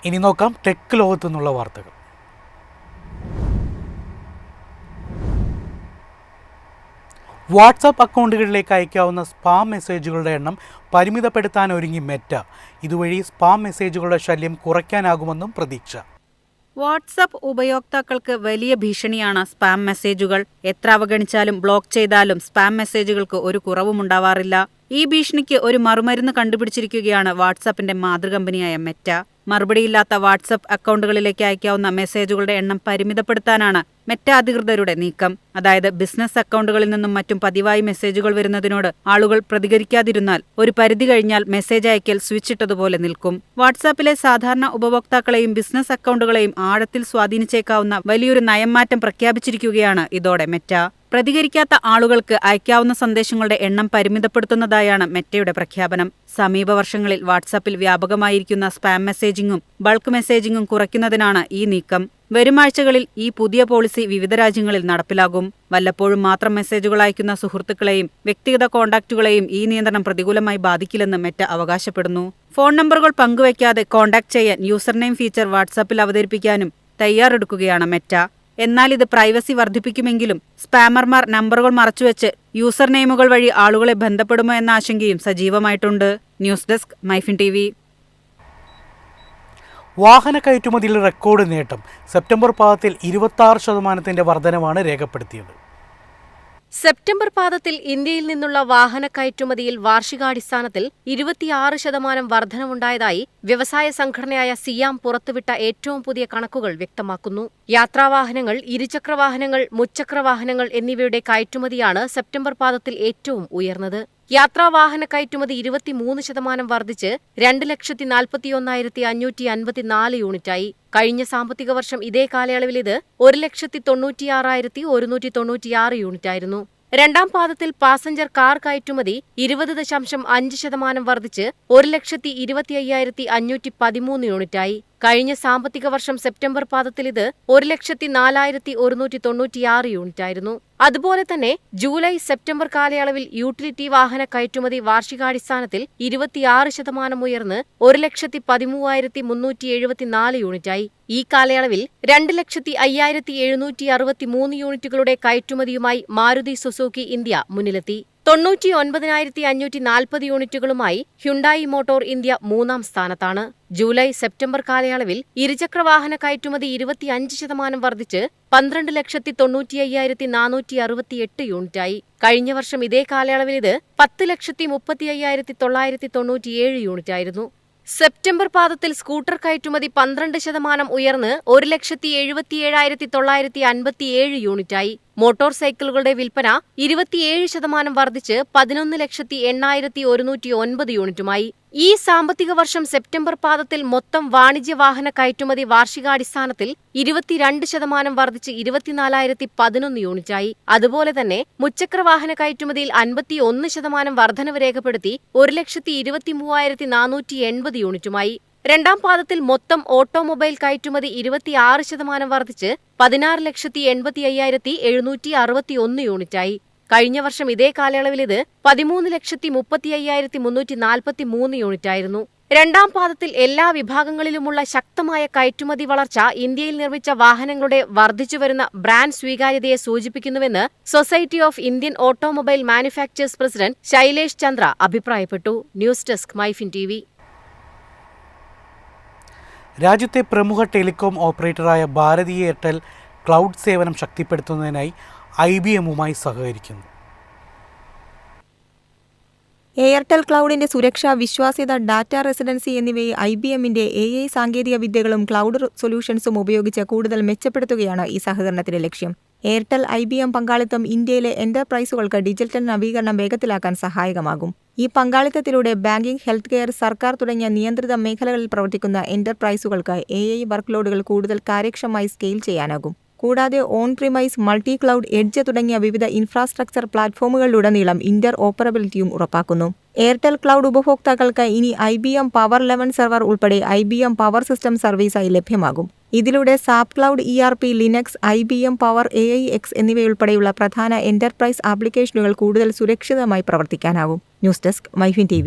ഇനി നോക്കാം ടെക് ലോകത്തു നിന്നുള്ള വാർത്തകൾ. വാട്സാപ്പ് അക്കൗണ്ടുകളിലേക്ക് അയക്കാവുന്ന സ്പാം മെസ്സേജുകളുടെ എണ്ണം പരിമിതപ്പെടുത്താൻ ഒരുങ്ങി മെറ്റ. ഇതുവഴി സ്പാം മെസ്സേജുകളുടെ ശല്യം കുറയ്ക്കാനാകുമെന്നും പ്രതീക്ഷ. വാട്സാപ്പ് ഉപയോക്താക്കൾക്ക് വലിയ ഭീഷണിയാണ് സ്പാം മെസ്സേജുകൾ. എത്ര അവഗണിച്ചാലും ബ്ലോക്ക് ചെയ്താലും സ്പാം മെസ്സേജുകൾക്ക് ഒരു കുറവുമുണ്ടാവാറില്ല. ഈ ഭീഷണിക്ക് ഒരു മറുമരുന്ന് കണ്ടുപിടിച്ചിരിക്കുകയാണ് വാട്സാപ്പിന്റെ മാതൃകമ്പനിയായ മെറ്റ. മറുപടിയില്ലാത്ത വാട്സാപ്പ് അക്കൗണ്ടുകളിലേക്ക് അയക്കാവുന്ന മെസ്സേജുകളുടെ എണ്ണം പരിമിതപ്പെടുത്താനാണ് മെറ്റ അധികൃതരുടെ നീക്കം. അതായത് ബിസിനസ് അക്കൗണ്ടുകളിൽ നിന്നും മറ്റും പതിവായി മെസ്സേജുകൾ വരുന്നതിനോട് ആളുകൾ പ്രതികരിക്കാതിരുന്നാൽ ഒരു പരിധി കഴിഞ്ഞാൽ മെസ്സേജ് അയക്കൽ സ്വിച്ചിട്ടതുപോലെ നിൽക്കും. വാട്സാപ്പിലെ സാധാരണ ഉപഭോക്താക്കളെയും ബിസിനസ് അക്കൗണ്ടുകളെയും ആഴത്തിൽ സ്വാധീനിച്ചേക്കാവുന്ന വലിയൊരു നയംമാറ്റം പ്രഖ്യാപിച്ചിരിക്കുകയാണ് ഇതോടെ മെറ്റ. പ്രതികരിക്കാത്ത ആളുകൾക്ക് അയക്കാവുന്ന സന്ദേശങ്ങളുടെ എണ്ണം പരിമിതപ്പെടുത്തുന്നതായാണ് മെറ്റയുടെ പ്രഖ്യാപനം. സമീപ വർഷങ്ങളിൽ വാട്സാപ്പിൽ വ്യാപകമായിരിക്കുന്ന സ്പാം മെസ്സേജിംഗും ബൾക്ക് മെസ്സേജിംഗും കുറയ്ക്കുന്നതിനാണ് ഈ നീക്കം. വരുമാഴ്ചകളിൽ ഈ പുതിയ പോളിസി വിവിധ രാജ്യങ്ങളിൽ നടപ്പിലാകും. വല്ലപ്പോഴും മാത്രം മെസ്സേജുകൾ അയക്കുന്ന സുഹൃത്തുക്കളെയും വ്യക്തിഗത കോൺടാക്റ്റുകളെയും ഈ നിയന്ത്രണം പ്രതികൂലമായി ബാധിക്കില്ലെന്ന് മെറ്റ അവകാശപ്പെടുന്നു. ഫോൺ നമ്പറുകൾ പങ്കുവയ്ക്കാതെ കോൺടാക്ട് ചെയ്യാൻ യൂസർനെയിം ഫീച്ചർ വാട്സാപ്പിൽ അവതരിപ്പിക്കാനും തയ്യാറെടുക്കുകയാണ് മെറ്റ. എന്നാൽ ഇത് പ്രൈവസി വർദ്ധിപ്പിക്കുമെങ്കിലും സ്പാമർമാർ നമ്പറുകൾ മറച്ചുവെച്ച് യൂസർനെയിമുകൾ വഴി ആളുകളെ ബന്ധപ്പെടുമോ എന്ന ആശങ്കയും സജീവമായിട്ടുണ്ട്. News desk MyFin TV. വാഹന കയറ്റുമതിയിൽ റെക്കോർഡ് നേട്ടം. സെപ്റ്റംബർ പാദത്തിൽ 26% വർധനവാണ് രേഖപ്പെടുത്തിയത്. സെപ്റ്റംബർ പാദത്തിൽ ഇന്ത്യയിൽ നിന്നുള്ള വാഹന കയറ്റുമതിയിൽ വാർഷികാടിസ്ഥാനത്തിൽ 26% വർധനവുണ്ടായതായി വ്യവസായ സംഘടനയായ സിയാം പുറത്തുവിട്ട ഏറ്റവും പുതിയ കണക്കുകൾ വ്യക്തമാക്കുന്നു. യാത്രാവാഹനങ്ങൾ, ഇരുചക്രവാഹനങ്ങൾ, മുച്ചക്രവാഹനങ്ങൾ എന്നിവയുടെ കയറ്റുമതിയാണ് സെപ്റ്റംബർ പാദത്തിൽ ഏറ്റവും ഉയർന്നത്. യാത്രാവാഹന കയറ്റുമതി 23% വർദ്ധിച്ച് 2,41,554 യൂണിറ്റായി. കഴിഞ്ഞ സാമ്പത്തിക വർഷം ഇതേ കാലയളവിൽ ഇത് 1,96,196 യൂണിറ്റായിരുന്നു. രണ്ടാം പാദത്തിൽ പാസഞ്ചർ കാർ കയറ്റുമതി 20.5% വർദ്ധിച്ച് 1,25,513 യൂണിറ്റായി. കഴിഞ്ഞ സാമ്പത്തിക വർഷം സെപ്റ്റംബർ പാദത്തിൽ ഇത് 1,04,196 യൂണിറ്റായിരുന്നു. അതുപോലെ തന്നെ ജൂലൈ സെപ്റ്റംബർ കാലയളവിൽ യൂട്ടിലിറ്റി വാഹന കയറ്റുമതി വാർഷികാടിസ്ഥാനത്തിൽ 26% ഉയർന്ന് 1,13,374 യൂണിറ്റായി. ഈ കാലയളവിൽ 2,05,763 യൂണിറ്റുകളുടെ കയറ്റുമതിയുമായി മാരുതി സുസുക്കി ഇന്ത്യ മുന്നിലെത്തി. 99,540 യൂണിറ്റുകളുമായി ഹ്യുണ്ടായി മോട്ടോർ ഇന്ത്യ മൂന്നാം സ്ഥാനത്താണ്. ജൂലൈ സെപ്റ്റംബർ കാലയളവിൽ ഇരുചക്രവാഹന കയറ്റുമതി 25% വർദ്ധിച്ച് 12,95,468 യൂണിറ്റായി. കഴിഞ്ഞ വർഷം ഇതേ കാലയളവിൽ ഇത് 10,35,997 യൂണിറ്റായിരുന്നു. സെപ്റ്റംബർ പാദത്തിൽ സ്കൂട്ടർ കയറ്റുമതി 12% ഉയർന്ന് 1,77,957 യൂണിറ്റായി. മോട്ടോർ സൈക്കിളുകളുടെ വിൽപ്പന 27% വർദ്ധിച്ച് 11,08,109 യൂണിറ്റുമായി. ഈ സാമ്പത്തിക വർഷം സെപ്റ്റംബർ പാദത്തിൽ മൊത്തം വാണിജ്യ വാഹന കയറ്റുമതി വാർഷികാടിസ്ഥാനത്തിൽ 22% വർദ്ധിച്ച് 24,011 യൂണിറ്റായി. അതുപോലെ തന്നെ മുച്ചക്രവാഹന കയറ്റുമതിയിൽ 51% വർധനവ് രേഖപ്പെടുത്തി 1,23,480 യൂണിറ്റുമായി. രണ്ടാം പാദത്തിൽ മൊത്തം ഓട്ടോമൊബൈൽ കയറ്റുമതി 26% വർദ്ധിച്ച് 16,85,761 യൂണിറ്റായി. കഴിഞ്ഞ വർഷം ഇതേ കാലയളവിൽ ഇത് 13,35,343 യൂണിറ്റായിരുന്നു. രണ്ടാം പാദത്തിൽ എല്ലാ വിഭാഗങ്ങളിലുമുള്ള ശക്തമായ കയറ്റുമതി വളർച്ച ഇന്ത്യയിൽ നിർമ്മിച്ച വാഹനങ്ങളുടെ വർദ്ധിച്ചുവരുന്ന ബ്രാൻഡ് സ്വീകാര്യതയെ സൂചിപ്പിക്കുന്നുവെന്ന് Society of Indian Automobile Manufacturers president Shailesh Chandra അഭിപ്രായപ്പെട്ടു. News desk MyFin TV. രാജ്യത്തെ പ്രമുഖ ടെലികോം ഓപ്പറേറ്ററായ ഭാരതി എയർടെൽ ക്ലൗഡ് സേവനം ശക്തിപ്പെടുത്തുന്നതിനായി IBMുമായി സഹകരിക്കുന്നു. എയർടെൽ ക്ലൗഡിന്റെ സുരക്ഷ, വിശ്വാസ്യത, ഡാറ്റ റെസിഡൻസി എന്നിവയെ IBMന്റെ AI സാങ്കേതിക വിദ്യകളും ക്ലൗഡ് സൊല്യൂഷൻസും ഉപയോഗിച്ച് കൂടുതൽ മെച്ചപ്പെടുത്തുകയാണ് ഈ സഹകരണത്തിന്റെ ലക്ഷ്യം. എയർടെൽ IBM പങ്കാളിത്തം ഇന്ത്യയിലെ എന്റർപ്രൈസുകൾക്ക് ഡിജിറ്റൽ നവീകരണം വേഗത്തിലാക്കാൻ സഹായകമാകും. ഈ പങ്കാളിത്തത്തിലൂടെ ബാങ്കിംഗ്, ഹെൽത്ത് കെയർ, സർക്കാർ തുടങ്ങിയ നിയന്ത്രിത മേഖലകളിൽ പ്രവർത്തിക്കുന്ന എന്റർപ്രൈസുകൾക്ക് AI വർക്ക്ലോഡുകൾ കൂടുതൽ കാര്യക്ഷമമായി സ്കെയിൽ ചെയ്യാനാകും. കൂടാതെ on premise, multi cloud, edge തുടങ്ങിയ വിവിധ ഇൻഫ്രാസ്ട്രക്ചർ പ്ലാറ്റ്ഫോമുകളിലുടനീളം ഇന്റർ ഓപ്പറബിലിറ്റിയും ഉറപ്പാക്കുന്നു. എയർടെൽ ക്ലൗഡ് ഉപഭോക്താക്കൾക്ക് ഇനി IBM പവർ 11 സെർവർ ഉൾപ്പെടെ IBM പവർ സിസ്റ്റം സർവീസായി ലഭ്യമാകും. ഇതിലൂടെ SAP cloud, ERP, Linux, IBM power AIX എന്നിവയുൾപ്പെടെയുള്ള പ്രധാന എന്റർപ്രൈസ് ആപ്ലിക്കേഷനുകൾ കൂടുതൽ സുരക്ഷിതമായി പ്രവർത്തിക്കാനാവും. News desk MyFin TV.